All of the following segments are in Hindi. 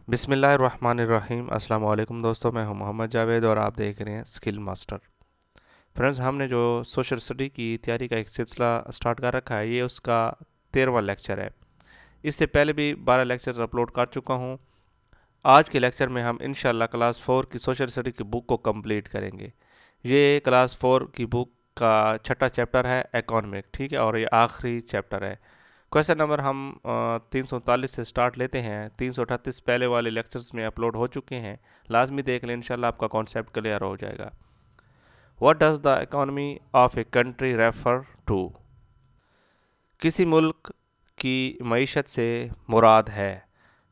बिस्मिल्लाहिर्रहमानिर्रहीम। अस्सलाम वालेकुम दोस्तों, मैं हूं मोहम्मद जावेद और आप देख रहे हैं स्किल मास्टर। फ्रेंड्स, हमने जो सोशल स्टडी की तैयारी का एक सिलसिला स्टार्ट कर रखा है, ये उसका 13वां लेक्चर है। इससे पहले भी 12 लेक्चर्स अपलोड कर चुका हूं। आज के लेक्चर में हम इंशाल्लाह क्लास 4 की सोशल स्टडी की बुक को कंप्लीट करेंगे। ये क्लास 4 की बुक का छठा चैप्टर है, इकोनॉमिक, ठीक है, और ये आखिरी चैप्टर है। क्वेश्चन नंबर हम 339 से स्टार्ट लेते हैं। 338 पहले वाले लेक्चर्स में अपलोड हो चुके हैं, लाजमी देख लें, इंशाल्लाह आपका कॉन्सेप्ट क्लियर हो जाएगा। What does the economy of a country refer to? किसी मुल्क की मईशत से मुराद है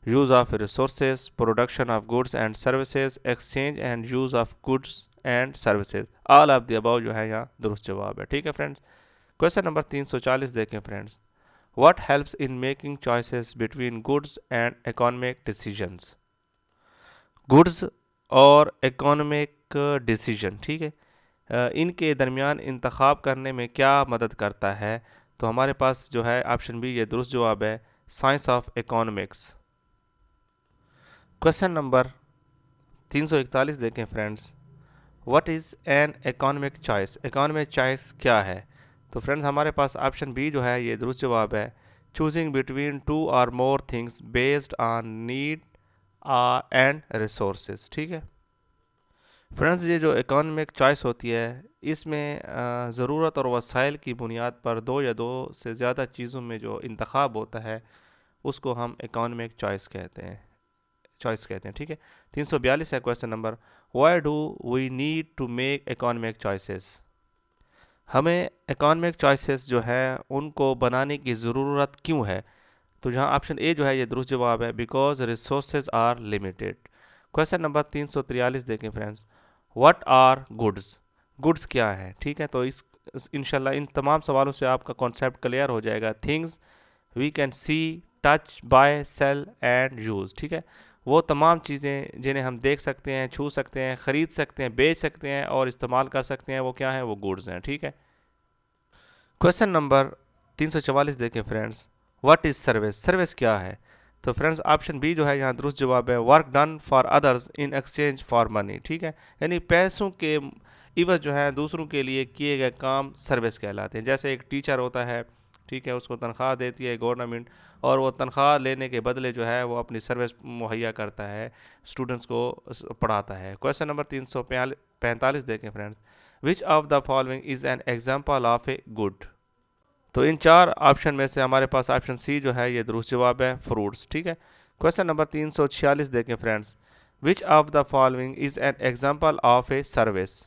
use of resources, production of goods and services, exchange and use of goods and services. All of the above जो है यहाँ दुरुस्त जवाब है, ठीक है फ्रेंड्स। क्वेश्चन नंबर 340 देखें friends. What helps in making choices between goods and economic decisions? Goods और इकोनॉमिक डिसीजन, ठीक है, इनके दरमियान इंतखाब करने में क्या मदद करता है? तो हमारे पास जो है ऑप्शन बी, ये दुरुस्त जवाब है, science of economics. Question number 341 देखें friends. What is an economic choice? Economic choice क्या है? तो फ्रेंड्स, हमारे पास ऑप्शन बी जो है ये दुरुस्त जवाब है, चूजिंग बिटवीन टू और more things based on need and resources, ठीक है। फ्रेंड्स, ये जो इकोनॉमिक चॉइस होती है, इसमें ज़रूरत और वसाइल की बुनियाद पर दो या दो से ज़्यादा चीज़ों में जो इंतखाब होता है, उसको हम इकोनॉमिक चॉइस कहते हैं, ठीक है। 342 है question number. Why do we need to make economic choices? हमें इकोनॉमिक चॉइसेस जो है उनको बनाने की ज़रूरत क्यों है? तो जहाँ ऑप्शन ए जो है ये दुरुस्त जवाब है, because resources are limited. Question number 343 देखें friends. What are goods? Goods क्या है, ठीक है। तो इंशाल्लाह इन तमाम सवालों से आपका कॉन्सेप्ट क्लियर हो जाएगा। Things we can see, touch, buy, sell and use, ठीक है। वो तमाम चीज़ें जिन्हें हम देख सकते हैं, छू सकते हैं, ख़रीद सकते हैं, बेच सकते हैं और इस्तेमाल कर सकते हैं, वो क्या है? वो गुड्स हैं, ठीक है। क्वेश्चन नंबर 344 देखें friends. What is service? Service क्या है? तो फ्रेंड्स, ऑप्शन बी जो है यहाँ दुरुस्त जवाब है, work done for others in exchange for money, ठीक है। यानी पैसों के इवज जो है दूसरों के लिए किए गए काम सर्विस कहलाते हैं। जैसे एक टीचर होता है, ठीक है, उसको तनख्वाह देती है गवर्नमेंट, और वो तनख्वाह लेने के बदले जो है वो अपनी सर्विस मुहैया करता है, स्टूडेंट्स को पढ़ाता है। क्वेश्चन नंबर 345 देखें friends. Which of the following is an example of a good? तो इन चार ऑप्शन में से हमारे पास ऑप्शन सी जो है ये दुरुस्त जवाब है, फ्रूट्स, ठीक है। क्वेश्चन नंबर 346 देखें friends. Which of the following is an example of a service?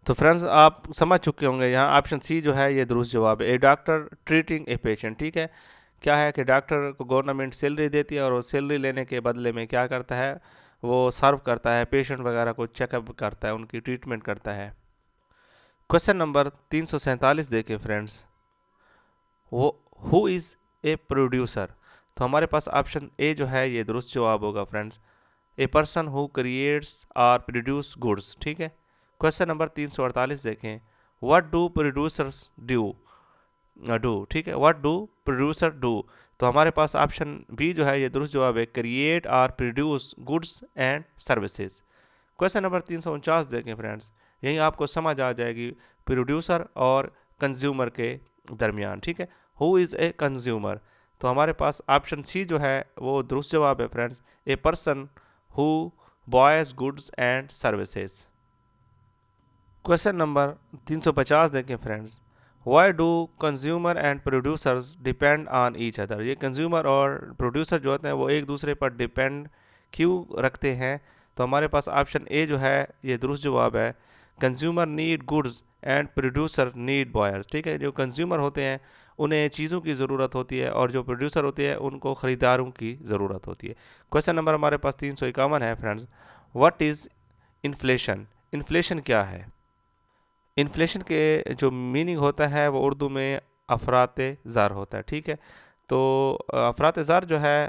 तो फ्रेंड्स, आप समझ चुके होंगे, यहाँ ऑप्शन सी जो है ये दुरुस्त जवाब है, ए डॉक्टर ट्रीटिंग ए पेशेंट, ठीक है। क्या है कि डॉक्टर को गवर्नमेंट सैलरी देती है और वो सैलरी लेने के बदले में क्या करता है? वो सर्व करता है, पेशेंट वगैरह को चेकअप करता है, उनकी ट्रीटमेंट करता है। क्वेश्चन नंबर 347 देखें फ्रेंड्स। वो हु इज़ ए प्रोड्यूसर? तो हमारे पास ऑप्शन ए जो है ये दुरुस्त जवाब होगा friends, a person who creates और प्रोड्यूस गुड्स, ठीक है। क्वेश्चन नंबर 348 देखें। व्हाट डू प्रोड्यूसर्स डू, ठीक है, व्हाट डू प्रोड्यूसर डू? तो हमारे पास ऑप्शन बी जो है ये दुरुस्त जवाब है, क्रिएट और produce goods and services. Question number 349 देखें फ्रेंड्स। यही आपको समझ आ जाएगी प्रोड्यूसर और कंज्यूमर के दरमियान, ठीक है। Who is a consumer? तो हमारे पास ऑप्शन सी जो है वो दुरुस्त जवाब है friends, a person who boys goods and services. Question number 350 देखें friends. Why do consumer and producers depend on each other? ये कंज्यूमर और प्रोड्यूसर जो होते हैं वो एक दूसरे पर डिपेंड क्यों रखते हैं? तो हमारे पास ऑप्शन ए जो है ये दुरुस्त जवाब है, consumer need goods and producer need buyers, ठीक है। जो कंज्यूमर होते हैं उन्हें चीज़ों की ज़रूरत होती है और जो प्रोड्यूसर होते हैं उनको ख़रीदारों की ज़रूरत होती है। क्वेश्चन नंबर हमारे पास 351 है friends. What is inflation? Inflation क्या है? इन्फ्लेशन के जो मीनिंग होता है वो उर्दू में अफरात ज़र होता है, ठीक है। तो अफरात ज़र जो है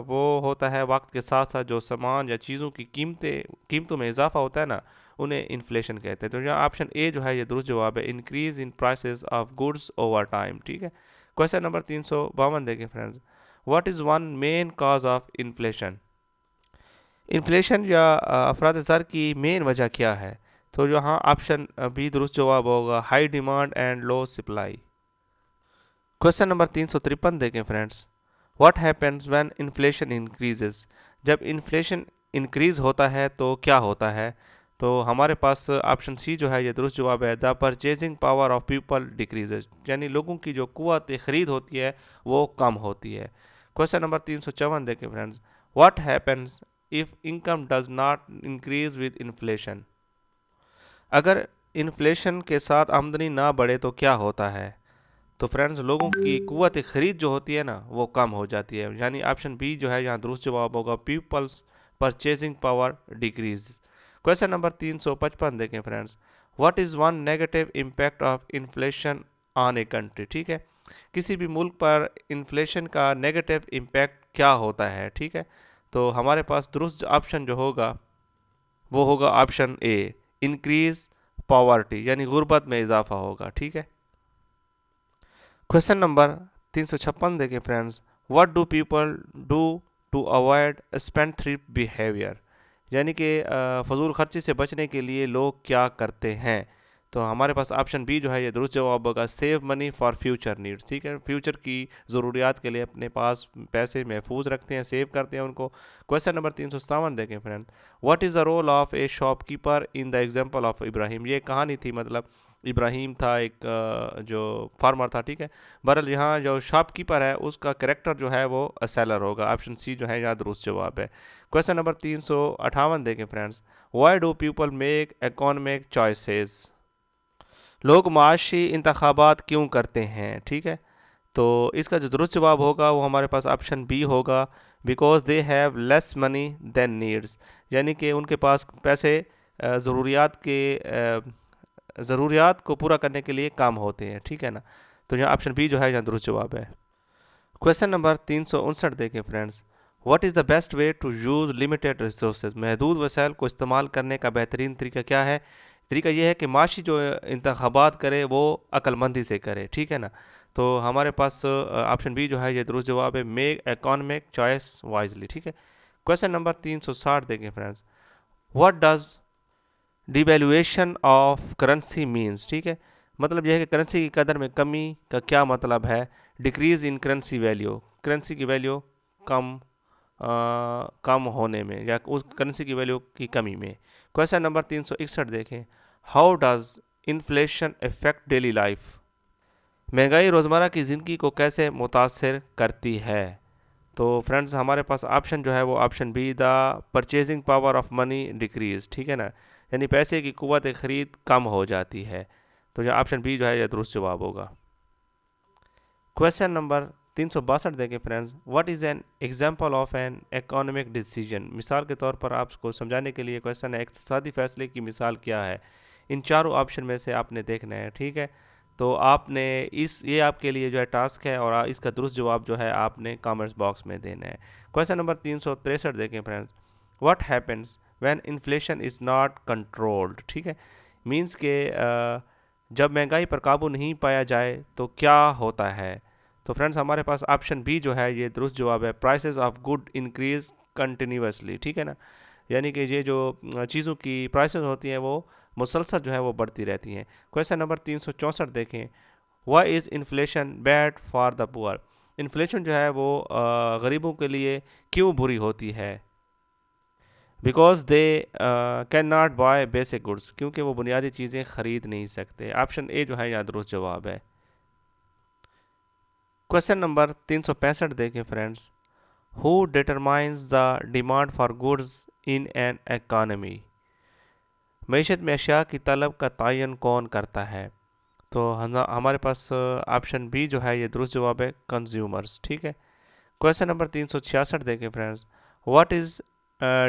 वो होता है वक्त के साथ साथ जो सामान या चीज़ों की कीमतों में इजाफा होता है ना, उन्हें इन्फ्लेशन कहते हैं। तो यहाँ ऑप्शन ए जो है ये दुरुस्त जवाब है, increase in prices of goods over time, ठीक है। क्वेश्चन नंबर 352 देखें friends. What is one main cause of inflation? Inflation या अफराद ज़र की मेन वजह क्या है? तो यहाँ ऑप्शन बी दुरुस्त जवाब होगा, high demand and low supply. Question number 353 देखें friends, what happens when inflation increases? जब इन्फ्लेशन इंक्रीज होता है तो क्या होता है? तो हमारे पास ऑप्शन सी जो है ये दुरुस्त जवाब है, the purchasing power of people decreases, यानी लोगों की जो कुव्वत खरीद होती है वो कम होती है। क्वेश्चन नंबर 354 देखें friends, what happens if income does not increase with inflation? अगर इन्फ्लेशन के साथ आमदनी ना बढ़े तो क्या होता है? तो फ्रेंड्स लोगों की कुव्वत खरीद जो होती है ना वो कम हो जाती है, यानी ऑप्शन बी जो है यहाँ दुरुस्त जवाब होगा, people's purchasing power decrease. Question number 355 देखें friends, what is one negative impact of inflation on a country? ठीक है, किसी भी मुल्क पर इन्फ्लेशन का नेगेटिव इम्पैक्ट क्या होता है? ठीक है, तो हमारे पास दुरुस्त ऑप्शन जो होगा वो होगा ऑप्शन ए, इंक्रीज पॉवर्टी, यानी गुर्बत में इजाफा होगा। ठीक है, क्वेश्चन नंबर 356 देखें friends, what do people do to avoid spendthrift behaviour? यानी कि फजूल खर्ची से बचने के लिए लोग क्या करते हैं? तो हमारे पास ऑप्शन बी जो है ये दुरुस्त जवाब होगा, save money for future needs. ठीक है, फ्यूचर की ज़रूरियात के लिए अपने पास पैसे महफूज रखते हैं, सेव करते हैं उनको। क्वेश्चन नंबर 357 देखें friend, what is the role of a shopkeeper in the example of Ibrahim? ये कहानी थी, मतलब इब्राहिम था एक जो फार्मर था। ठीक है, बहरहाल यहाँ जो शॉपकीपर है उसका करेक्टर जो है वो सेलर होगा। ऑप्शन सी जो है यहाँ दुरुस्त जवाब है। क्वेश्चन नंबर 358 देखें friends, why do people make economic choices? लोग माशी इंतखाबात क्यों करते हैं? ठीक है, तो इसका जो दुरुस्त जवाब होगा वो हमारे पास ऑप्शन बी होगा, because they have less money than needs, यानी कि उनके पास पैसे ज़रूरियात को पूरा करने के लिए काम होते हैं। ठीक है ना, तो यहाँ ऑप्शन बी जो है यहाँ दुरुस्त जवाब है। क्वेश्चन नंबर 359 देखें friends, what is the best way to use limited resources? महदूद वसाइल को इस्तेमाल करने का बेहतरीन तरीका क्या है? तरीका यह है कि माशी जो इंतखाबात करे वो अक्लमंदी से करे। ठीक है ना, तो हमारे पास ऑप्शन बी जो है ये दुरुस्त जवाब है, मेक इकोनॉमिक चॉइस वाइजली। ठीक है, क्वेश्चन नंबर 360 देखें friends, what does devaluation of currency means? ठीक है, मतलब यह है कि करेंसी की कदर में कमी का क्या मतलब है? Decrease in currency value, currency की वैल्यू कम कम होने में या उस करेंसी की वैल्यू की कमी में। क्वेश्चन नंबर 361 देखें, how does inflation affect daily life? महंगाई रोज़मर्रा की ज़िंदगी को कैसे मुतासर करती है? तो फ्रेंड्स हमारे पास ऑप्शन जो है वो option B, the purchasing power of money decrease. ठीक है ना, यानी पैसे की कुव्वत ख़रीद कम हो जाती है। तो यह ऑप्शन बी जो है यह दुरुस्त जवाब होगा। क्वेश्चन नंबर 362 देखें friends, what is an example of an economic decision? मिसाल के तौर पर आपको समझाने के लिए क्वेश्चन है, इक़्तिसादी फैसले की मिसाल क्या है? इन चारों ऑप्शन में से आपने देखना है। ठीक है, तो आपने ये आपके लिए जो है टास्क है और इसका दुरुस्त जवाब जो है आपने कमेंट्स बॉक्स में देना है। क्वेश्चन नंबर 363 देखें friends, what happens when inflation is not controlled? ठीक है, मींस के जब महंगाई पर काबू नहीं पाया जाए तो क्या होता है? तो फ्रेंड्स हमारे पास ऑप्शन बी जो है ये दुरुस्त जवाब है, prices of good increase continuously. ठीक है ना, यानी कि ये जो चीज़ों की प्राइसेस होती हैं वो मुसलसल जो है वो बढ़ती रहती हैं। क्वेश्चन नंबर 364 देखें, why is inflation bad for the poor? Inflation जो है वो गरीबों के लिए क्यों बुरी होती है? Because they can not buy basic goods, क्योंकि वो बुनियादी चीज़ें ख़रीद नहीं सकते। ऑप्शन ए जो है यहाँ दुरुस्त जवाब है। क्वेश्चन नंबर 365 देखें friends, who determines the demand for goods in an economy? मईशत में अशिया की तलब का तयन कौन करता है? तो हमारे पास ऑप्शन बी जो है ये दुरुस्त जवाब है, कंज्यूमर्स। ठीक है, क्वेश्चन नंबर 366 देखें फ्रेंड्स, व्हाट इज़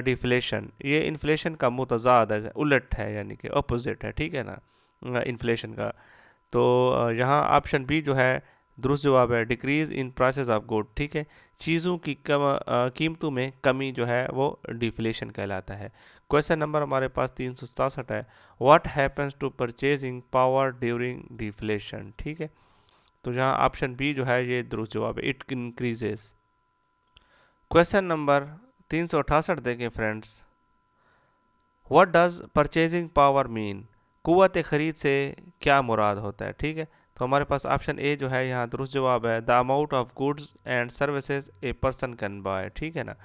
डिफ्लेशन? ये इन्फ्लेशन का मुतज़ाद है, उलट है, यानी कि अपोजिट है। ठीक है ना, इन्फ्लेशन का। तो यहाँ ऑप्शन बी जो है दुरुस्त जवाब है, decrease in prices of good. ठीक है, चीज़ों की कीमतों में कमी जो है वो डिफ्लेशन कहलाता है। क्वेश्चन नंबर हमारे पास 367 है, what happens to purchasing power during deflation? ठीक है, तो यहाँ ऑप्शन बी जो है ये दुरुस्त जवाब है, इट इंक्रीजेस। क्वेश्चन नंबर 368 देखें friends, what does purchasing power mean, कुव्वत ख़रीद से क्या मुराद होता है। ठीक है, तो हमारे पास ऑप्शन ए जो है यहाँ दुरुस्त जवाब है, the amount of goods and services a person can buy. ठीक है ना,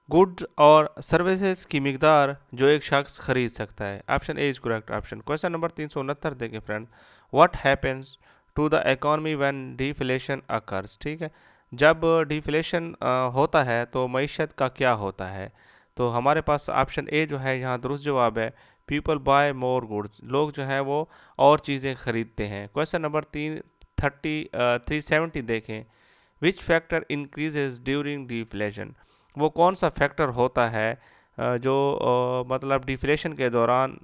गुड्स और सर्विसेज की मिकदार जो एक शख्स खरीद सकता है। Option A is correct option. Question number 369 देखें friend, what happens to the economy when deflation occurs. ठीक है, जब डिफ्लेशन होता है तो मईशत का क्या होता है। तो हमारे पास ऑप्शन ए जो है यहाँ दुरुस्त जवाब है, पीपल बाय मोर गुड्स, लोग जो है वो और चीज़ें खरीदते हैं। क्वेश्चन नंबर 370 देखें, which factor increases during deflation, वो कौन सा फैक्टर होता है जो मतलब डिफ्लेशन के दौरान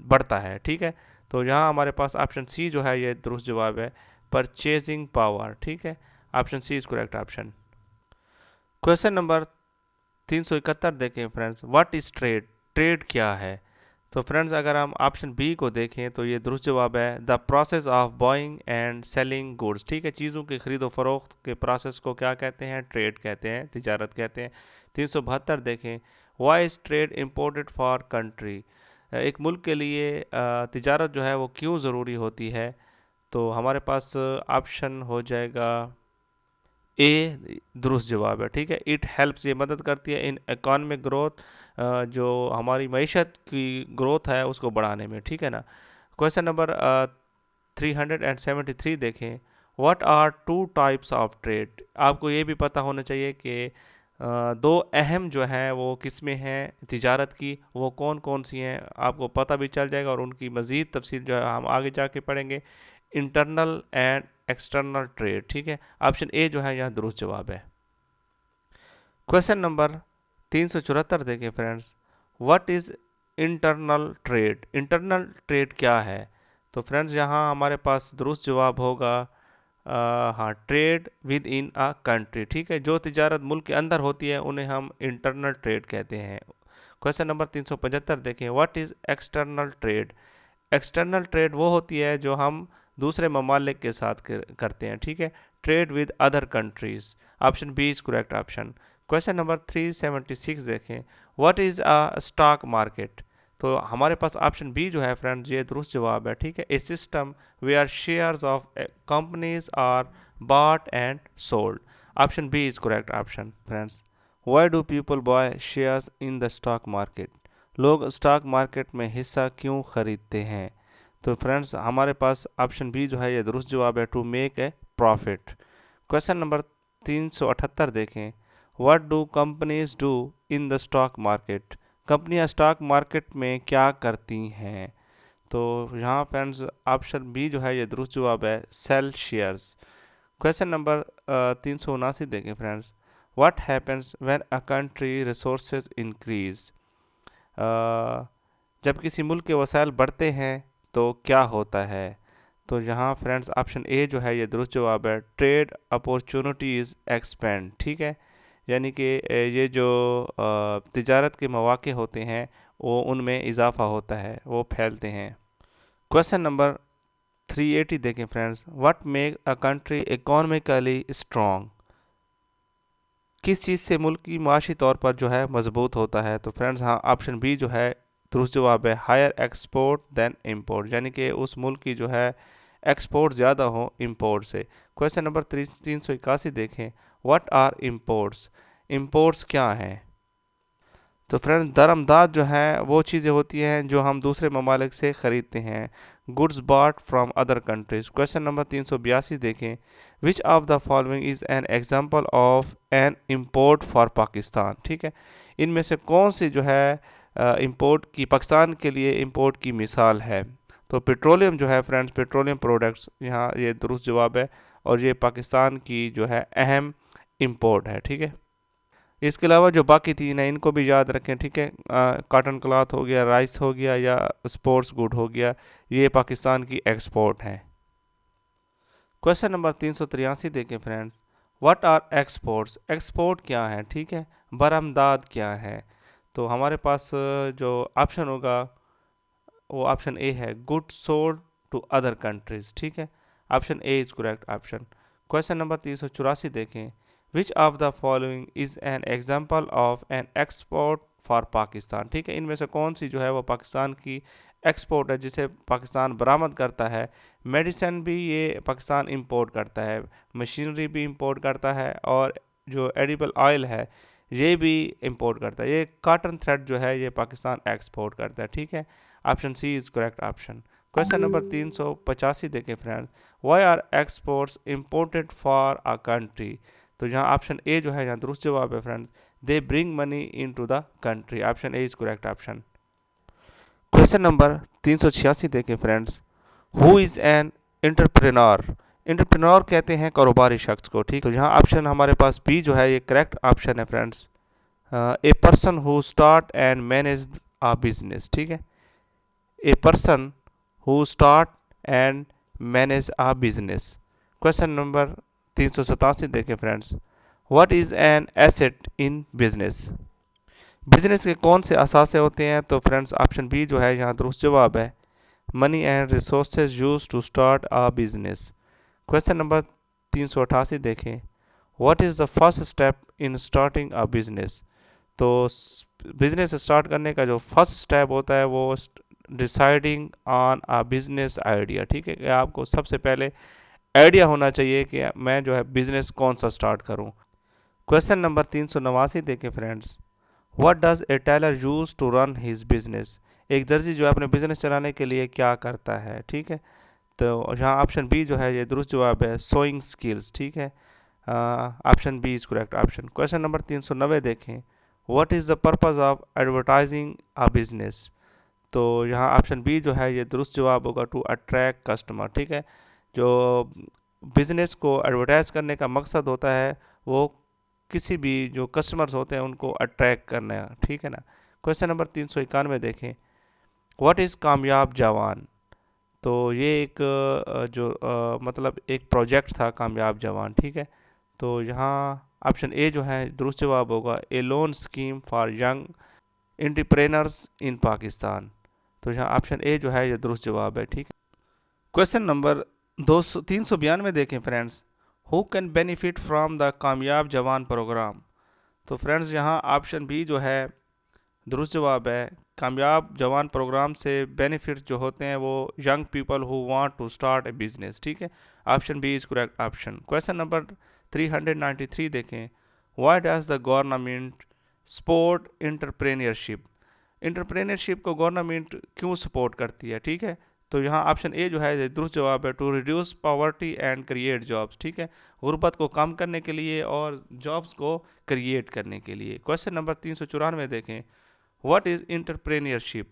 बढ़ता है। ठीक है, तो यहाँ हमारे पास ऑप्शन सी जो है ये दुरुस्त जवाब है, परचेजिंग पावर। ठीक है, option C is correct option. Question number 371 देखें friends, what is trade, trade क्या है। तो फ्रेंड्स अगर हम ऑप्शन बी को देखें तो ये दुरुस्त जवाब है, the process of buying and selling goods. ठीक है, चीज़ों की खरीदो फरोख्त के प्रोसेस को क्या कहते हैं, ट्रेड कहते हैं, तिजारत कहते हैं। 372 देखें, why is trade important for country, एक मुल्क के लिए तिजारत जो है वो क्यों ज़रूरी होती है। तो हमारे पास ऑप्शन हो जाएगा ए दुरुस्त जवाब है। ठीक है, इट हेल्प्स, ये मदद करती है इन इकोनॉमिक ग्रोथ, जो हमारी मईशत की ग्रोथ है उसको बढ़ाने में। ठीक है ना, क्वेश्चन नंबर 373 देखें, what are two types of trade, आपको ये भी पता होना चाहिए कि दो अहम जो हैं वो किस में हैं तिजारत की, वो कौन कौन सी हैं, आपको पता भी चल जाएगा और उनकी मज़ीद तफसील जो है हम आगे जाके पढ़ेंगे। Internal and external trade. ठीक है, ऑप्शन ए जो है यहाँ दुरुस्त जवाब है। क्वेश्चन नंबर 374 देखें friends, what is internal trade, internal trade क्या है। तो फ्रेंड्स यहाँ हमारे पास दुरुस्त जवाब होगा हाँ, trade with in a country. ठीक है, जो तिजारत मुल्क के अंदर होती है उन्हें हम इंटरनल ट्रेड कहते हैं। क्वेश्चन नंबर 375 देखें, what is external trade, external trade वो होती है जो हम दूसरे ममालिक के साथ करते हैं। ठीक है, trade with other countries, option B is correct option. Question number 376 देखें, what is a stock market. तो हमारे पास ऑप्शन बी जो है फ्रेंड्स ये दुरुस्त जवाब है। ठीक है, a system where shares of companies are bought and sold, option B is correct option friends. Why do people buy shares in the stock market, लोग स्टॉक मार्केट में हिस्सा क्यों खरीदते हैं। तो फ्रेंड्स हमारे पास ऑप्शन बी जो है ये दुरुस्त जवाब है, to make a profit. Question number 378 देखें, what do companies do in the stock market, कंपनियां स्टॉक मार्केट में क्या करती हैं। तो यहाँ फ्रेंड्स ऑप्शन बी जो है ये दुरुस्त जवाब है, सेल शेयर्स। क्वेश्चन नंबर 379 देखें friends, what happens when a country resources increase, जब किसी मुल्क के वसाइल बढ़ते हैं तो क्या होता है। तो यहाँ फ्रेंड्स ऑप्शन ए जो है ये दुरुस्त जवाब है, ट्रेड अपॉर्चुनिटीज़ एक्सपेंड। ठीक है, यानी कि ये जो तिजारत के मौके होते हैं वो उनमें इजाफा होता है, वो फैलते हैं। क्वेश्चन नंबर 380 देखें friends, what make a country economically strong, किस चीज़ से मुल्क की माशी तौर पर जो है मजबूत होता है। तो फ्रेंड्स हाँ ऑप्शन बी जो है दुरुस्त जवाब है, हायर एक्सपोर्ट देन इम्पोर्ट, यानी कि उस मुल्क की जो है एक्सपोर्ट ज़्यादा हो इम्पोर्ट से। क्वेश्चन नंबर 381 देखें, व्हाट आर इम्पोर्ट्स, इम्पोर्ट्स क्या हैं। तो फ्रेंड्स दरमदाद जो है वो चीज़ें होती हैं जो हम दूसरे ममालिक से ख़रीदते हैं, goods bought from other countries. Question number 382 देखें, which of the following is an example of an import for Pakistan. ठीक है, इनमें से कौन सी जो है इंपोर्ट की, पाकिस्तान के लिए इंपोर्ट की मिसाल है। तो पेट्रोलियम जो है फ्रेंड्स, पेट्रोलियम प्रोडक्ट्स यहाँ ये दुरुस्त जवाब है और ये पाकिस्तान की जो है अहम इंपोर्ट है। ठीक है, इसके अलावा जो बाकी तीन हैं इनको भी याद रखें। ठीक है, कॉटन क्लॉथ हो गया, राइस हो गया या स्पोर्ट्स गुड हो गया, ये पाकिस्तान की एक्सपोर्ट हैं। क्वेश्चन नंबर 383 देखें friends, what are exports, export क्या है। ठीक है, बरामदाद क्या है। तो हमारे पास जो ऑप्शन होगा वो ऑप्शन ए है, goods sold to other countries. ठीक है, option A is correct option. Question number 384 देखें, which of the following is an example of an export for Pakistan. ठीक है, इनमें से कौन सी जो है वो पाकिस्तान की एक्सपोर्ट है, जिसे पाकिस्तान बरामद करता है। मेडिसिन भी ये पाकिस्तान इंपोर्ट करता है, मशीनरी भी इंपोर्ट करता है, और जो एडिबल ऑयल है ये भी इंपोर्ट करता है। ये कॉटन थ्रेड जो है ये पाकिस्तान एक्सपोर्ट करता है। ठीक है, option C is correct option. Question number 385 देखें friends, why are exports imported for a country. तो यहाँ ऑप्शन ए जो है यहाँ दुरुस्त जवाब है friends, they bring money into the country. Option A is correct option. Question number 386 देखें friends, who is an entrepreneur. Entrepreneur कहते हैं कारोबारी शख्स को। ठीक, तो यहाँ ऑप्शन हमारे पास बी जो है ये करेक्ट ऑप्शन है friends, a person who start and manage a business. ठीक है, a person who start and manage a business. Question number 387 देखें friends, what is an asset in business. Business के कौन से असासे होते हैं। तो फ्रेंड्स ऑप्शन बी जो है यहाँ दुरुस्त जवाब है, money and resources use to start a business. Question number 388 देखें, what is the first step in starting a business. तो बिजनेस स्टार्ट करने का जो फर्स्ट स्टेप होता है वो deciding on a business idea. ठीक है, कि आपको सबसे पहले आइडिया होना चाहिए कि मैं जो है बिजनेस कौन सा स्टार्ट करूं। क्वेश्चन नंबर 389 देखें friends, what does a tailor use to run his business. एक दर्जी जो है अपने बिजनेस चलाने के लिए क्या करता है। ठीक है, तो यहाँ ऑप्शन बी जो है ये दुरुस्त जवाब है, सोइंग स्किल्स। ठीक है, option B is correct option. Question number 390 देखें, what is the purpose of advertising a business. तो यहाँ ऑप्शन बी जो है ये दुरुस्त जवाब होगा, टू अट्रैक्ट कस्टमर। ठीक है, जो बिज़नेस को एडवर्टाइज करने का मकसद होता है वो किसी भी जो कस्टमर्स होते हैं उनको अट्रैक्ट करना है। ठीक है ना। क्वेश्चन नंबर 391 देखें, व्हाट इज़ कामयाब जवान। तो ये एक मतलब एक प्रोजेक्ट था कामयाब जवान। ठीक है, तो यहाँ ऑप्शन ए जो है दुरुस्त जवाब होगा, a loan scheme for young entrepreneurs in Pakistan. तो यहाँ ऑप्शन ए जो है ये दुरुस्त जवाब है। ठीक है, क्वेश्चन नंबर 392 देखें friends, who can benefit from the कामयाब जवान प्रोग्राम। तो फ्रेंड्स यहाँ ऑप्शन बी जो है दुरुस्त जवाब है, कामयाब जवान प्रोग्राम से बेनिफिट जो होते हैं वो young people who want to start a business. ठीक है, option B is correct option. Question number 393 देखें, why does the government support entrepreneurship. Entrepreneurship को गवर्नमेंट क्यों सपोर्ट करती है। ठीक है, तो यहाँ ऑप्शन ए जो है दुरुस्त जवाब है, to reduce poverty and create jobs. ठीक है, गुर्बत को कम करने के लिए और जॉब्स को क्रिएट करने के लिए। क्वेश्चन नंबर 394 देखें, व्हाट इज़ एंटरप्रेन्योरशिप।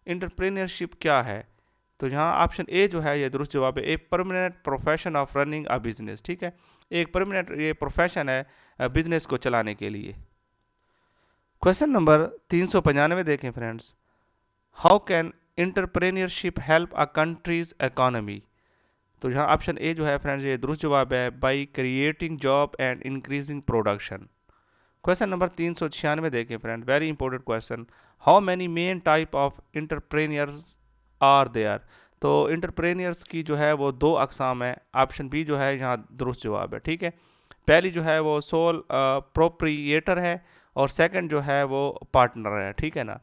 एंटरप्रेन्योरशिप क्या है। तो यहाँ ऑप्शन ए जो है ये दुरुस्त जवाब है, a permanent profession of running a business. ठीक है, एक परमानेंट ये प्रोफेशन है बिजनेस को चलाने के लिए। क्वेश्चन नंबर 395 देखें friends, how can entrepreneurship help a countries economy. तो यहाँ ऑप्शन ए जो है फ्रेंड्स ये दुरुस्त जवाब है, by creating job and increasing production. Question number 396 देखें friend, very important question, how many main type of entrepreneurs are there. तो एंटरप्रेन्योर्स की जो है वो दो अकसाम है। ऑप्शन बी जो है यहाँ दुरुस्त जवाब है। ठीक है, पहली जो है वो सोल प्रोप्रिएटर है और सेकंड जो है वो पार्टनर है। ठीक है ना,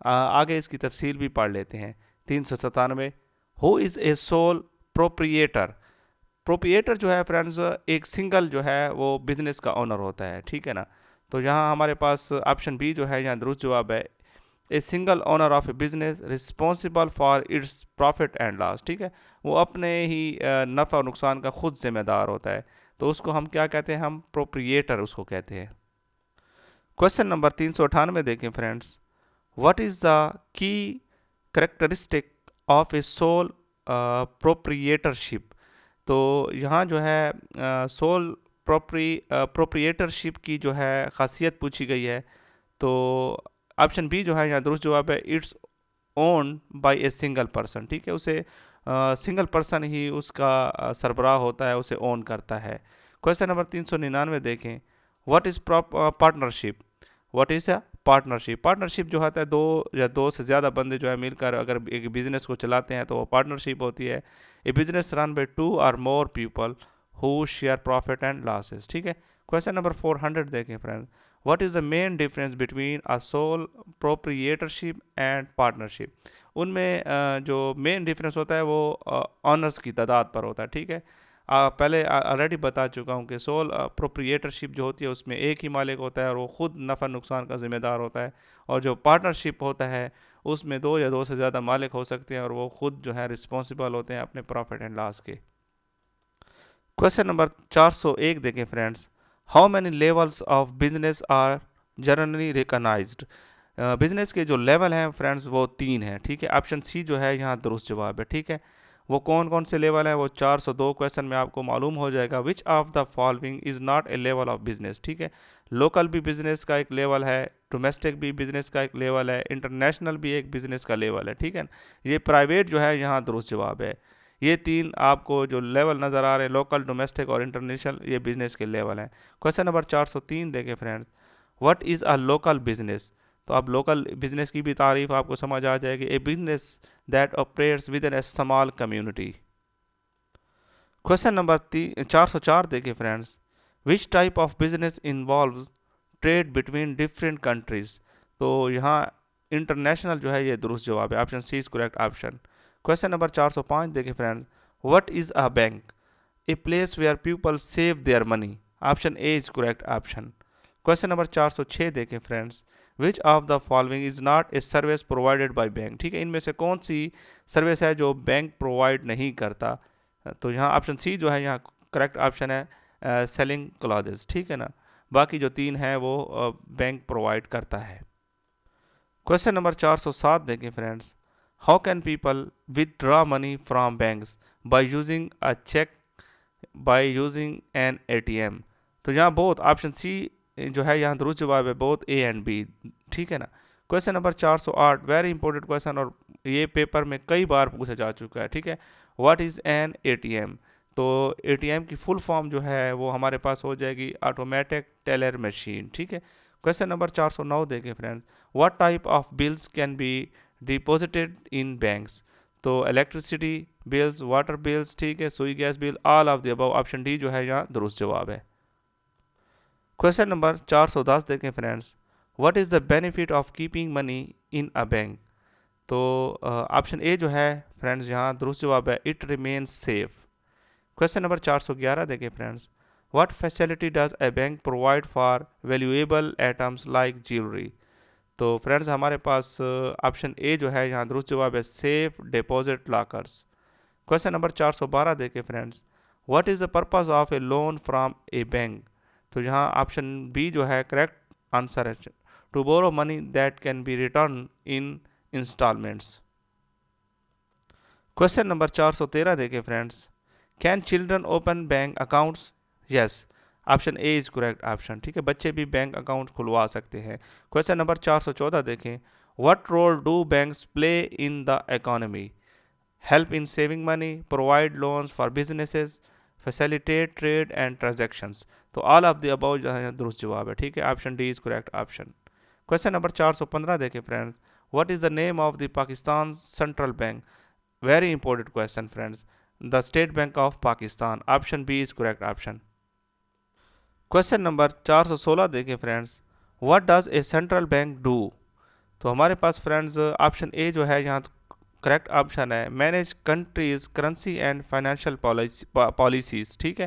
आगे इसकी तफसील भी पढ़ लेते हैं। 397, who is a sole proprietor. Proprietor जो है फ्रेंड्स एक सिंगल जो है वो बिजनेस का ओनर होता है। ठीक है ना, तो यहाँ हमारे पास ऑप्शन बी जो है यहाँ दुरुस्त जवाब है, a single owner of A business responsible for its profit and loss. ठीक है, वो अपने ही नफ़ा और नुकसान का खुद जिम्मेदार होता है, तो उसको हम क्या कहते हैं, हम प्रोप्रिएटर उसको कहते हैं। क्वेश्चन नंबर 398 देखें friends, what is the key characteristic of a sole proprietorship. तो यहाँ जो है सोल प्रोप्रिएटरशिप की जो है खासियत पूछी गई है। तो ऑप्शन बी जो है यहाँ दुरुस्त जवाब है, it's own by a single person. ठीक है, उसे सिंगल पर्सन ही उसका सरबराह होता है, उसे ओन करता है। क्वेश्चन नंबर 399 देखें, what is partnership. What is a partnership. Partnership जो होता है दो या दो से ज़्यादा बंदे जो है मिलकर अगर एक बिज़नेस को चलाते हैं तो वो पार्टनरशिप होती है। A business run by two और more people who share profit and losses. ठीक है, क्वेश्चन नंबर 400 देखें friends, what is the main difference between a sole proprietorship and partnership. उनमें जो मेन डिफरेंस होता है वो ऑनर्स की तादाद पर होता है, ठीक है। पहले ऑलरेडी बता चुका हूँ कि सोल प्रोप्रिएटरशिप जो होती है उसमें एक ही मालिक होता है और वो खुद नफ़ा नुकसान का ज़िम्मेदार होता है, और जो पार्टनरशिप होता है उसमें दो या दो से ज़्यादा मालिक हो सकते हैं और वो खुद जो है रिस्पॉन्सिबल होते हैं अपने प्रॉफिट एंड लॉस के। क्वेश्चन नंबर 401 देखें friends, how many levels of business are generally recognised. Business के जो लेवल हैं फ्रेंड्स वो 3 हैं, ठीक है। ऑप्शन सी जो है यहाँ दुरुस्त जवाब है, ठीक है। वो कौन कौन से लेवल हैं वो 402 क्वेश्चन में आपको मालूम हो जाएगा। विच of the following is not a level of business, ठीक है। लोकल भी बिजनेस का एक लेवल है, डोमेस्टिक भी बिजनेस का एक लेवल है, इंटरनेशनल भी एक बिजनेस का लेवल है, ठीक है। ये प्राइवेट जो है यहाँ दुरुस्त जवाब है। ये 3 आपको जो लेवल नज़र आ रहे हैं, लोकल, डोमेस्टिक और इंटरनेशनल, ये बिजनेस के लेवल हैं। क्वेश्चन नंबर 403 देखें friends, what is a local business. तो अब लोकल बिजनेस की भी तारीफ आपको समझ आ जाएगी। A business that operates within a small community. Question number 404 देखिए friends, which type of business involves trade between different countries. तो यहाँ इंटरनेशनल जो है ये दुरुस्त जवाब है, option C is correct option. Question number 405 देखिए friends, what is a bank, a place where people save their money, option A is correct option. Question number 406 देखें friends, which of the following is not a service provided by bank, ठीक है। इनमें से कौन सी सर्विस है जो बैंक प्रोवाइड नहीं करता। तो यहाँ ऑप्शन सी जो है यहाँ करेक्ट ऑप्शन है, सेलिंग क्लॉजेस, ठीक है ना। बाकी जो 3 हैं वो बैंक प्रोवाइड करता है। क्वेश्चन नंबर 407 देखें friends, how can people withdraw money from banks by using a cheque by using an ATM. तो यहाँ बोथ ऑप्शन सी जो है यहाँ दुरुस्त जवाब है, बोथ ए एंड बी, ठीक है ना। Question number 408 very important question और ये पेपर में कई बार पूछा जा चुका है, ठीक है। What is an ATM. तो एटीएम की फुल फॉर्म जो है वो हमारे पास हो जाएगी ऑटोमेटिक टेलर मशीन, ठीक है। क्वेश्चन नंबर 409 देखें friends, what type of bills can be deposited in banks. तो इलेक्ट्रिसिटी बिल्स, वाटर बिल्स, ठीक है, सुई gas bill, all of the above, option D जो है यहाँ दुरुस्त जवाब है। क्वेश्चन नंबर 410 देखें friends, what is the benefit of keeping money in a bank. तो ऑप्शन ए जो है फ्रेंड्स यहाँ दुरुस्त जवाब है, it remains safe. Question number 411 देखें friends, what facility does a bank provide for valuable items like jewellery. तो फ्रेंड्स हमारे पास ऑप्शन ए जो है यहाँ दुरुस्त जवाब है, safe deposit lockers. Question number 412 देखें friends, what is the purpose of a loan from a bank. तो यहाँ ऑप्शन बी जो है करेक्ट आंसर है, to borrow money that can be return in instalments. Question number 413 देखें friends, can children open bank accounts, yes, option A is correct option, ठीक है। बच्चे भी बैंक अकाउंट खुलवा सकते हैं। क्वेश्चन नंबर 414 देखें, what role do banks play in the economy, help in saving money, provide loans for businesses, facilitate trade and transactions. तो ऑल ऑफ द अबव जो है दुरुस्त जवाब है, ठीक है, option D is correct option. Question number 415 देखें friends, what is the name of the Pakistan central bank. Very important question friends, the state bank of Pakistan, option B is correct option. Question number 416 देखें friends, what does a central bank do. तो हमारे पास फ्रेंड्स ऑप्शन ए जो है यहाँ करेक्ट ऑप्शन है, manage country's currency and financial policies, ठीक है।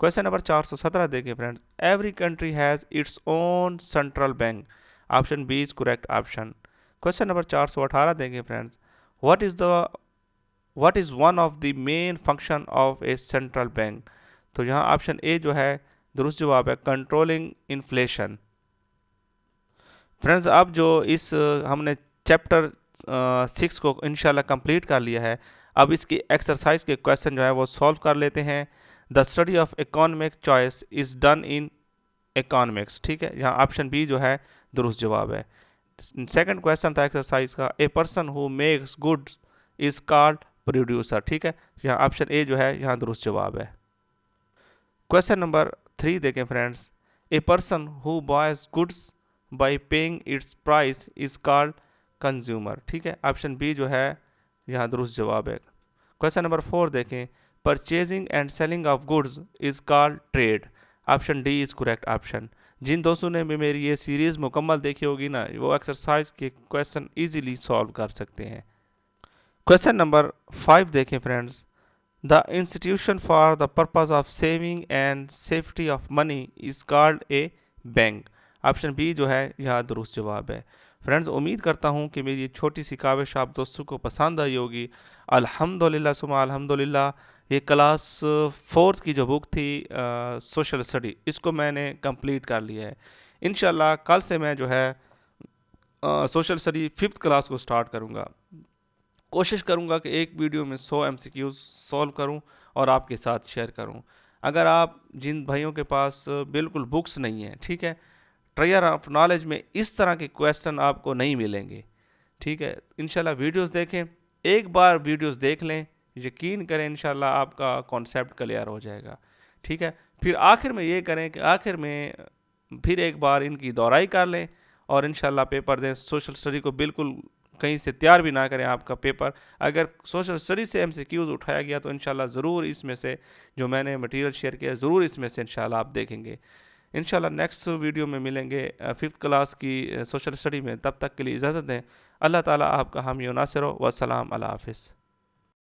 क्वेश्चन नंबर 417 देखें friends, every country has its own central bank, option B is correct option. Question number 418 देखें friends, what is one of the main function of a central bank. तो यहाँ ऑप्शन ए जो है दुरुस्त जवाब है, कंट्रोलिंग इन्फ्लेशन। फ्रेंड्स अब जो इस हमने चैप्टर 6 को इंशाल्लाह कंप्लीट कर लिया है, अब इसकी एक्सरसाइज के क्वेश्चन जो है वो सॉल्व कर लेते हैं। The study of economic choice is done in economics, ठीक है, यहाँ ऑप्शन बी जो है दुरुस्त जवाब है। सेकंड क्वेश्चन था एक्सरसाइज का, a person who makes goods is called producer, ठीक है, यहाँ ऑप्शन ए जो है यहाँ दुरुस्त जवाब है। क्वेश्चन नंबर 3 देखें friends, a person who boys goods by paying it's price is called consumer, ठीक है, ऑप्शन बी जो है यहाँ दुरुस्त जवाब है। क्वेश्चन नंबर 4 देखें, purchasing and selling of goods is called trade, option D is correct option. जिन दोस्तों ने भी मेरी ये सीरीज़ मुकम्मल देखी होगी ना, वो एक्सरसाइज के क्वेश्चन इजीली सॉल्व कर सकते हैं। क्वेश्चन नंबर 5 देखें friends. The institution for the purpose of saving and safety of money is called a bank. Option B जो है यहाँ दुरुस्त जवाब है। फ्रेंड्स, उम्मीद करता हूँ कि मेरी ये छोटी सी काविश आप दोस्तों को पसंद आई होगी। अल्हम्दुलिल्लाह सुमा अल्हम्दुलिल्लाह, ये क्लास 4 की जो बुक थी सोशल स्टडी, इसको मैंने कंप्लीट कर लिया है। इंशाल्लाह कल से मैं जो है सोशल स्टडी 5th क्लास को स्टार्ट करूँगा। कोशिश करूँगा कि एक वीडियो में 100 MCQs सॉल्व करूँ और आपके साथ शेयर करूँ। अगर आप जिन भाइयों के पास बिल्कुल बुक्स नहीं है, ठीक है, ट्रायर ऑफ नॉलेज में इस तरह के क्वेश्चन आपको नहीं मिलेंगे। ठीक है, इंशाल्लाह वीडियोस देखें, एक बार वीडियोस देख लें, यकीन करें इंशाल्लाह आपका कॉन्सेप्ट क्लियर हो जाएगा। ठीक है, फिर आखिर में ये करें कि आखिर में फिर एक बार इनकी दोहराई कर लें और इंशाल्लाह पेपर दें। सोशल स्टडी को बिल्कुल कहीं से तैयार भी ना करें आपका पेपर। अगर सोशल स्टडी से MCQs उठाया गया तो इंशाल्लाह ज़रूर इसमें से जो मैंने मटेरियल शेयर किया ज़रूर इसमें से इंशाल्लाह आप देखेंगे। इंशाल्लाह नेक्स्ट वीडियो में मिलेंगे 5th क्लास की सोशल स्टडी में। तब तक के लिए इजाज़त दें। अल्लाह ताला आपका हामी व नासिर हो। वस्सलाम अला हाफ़िज़।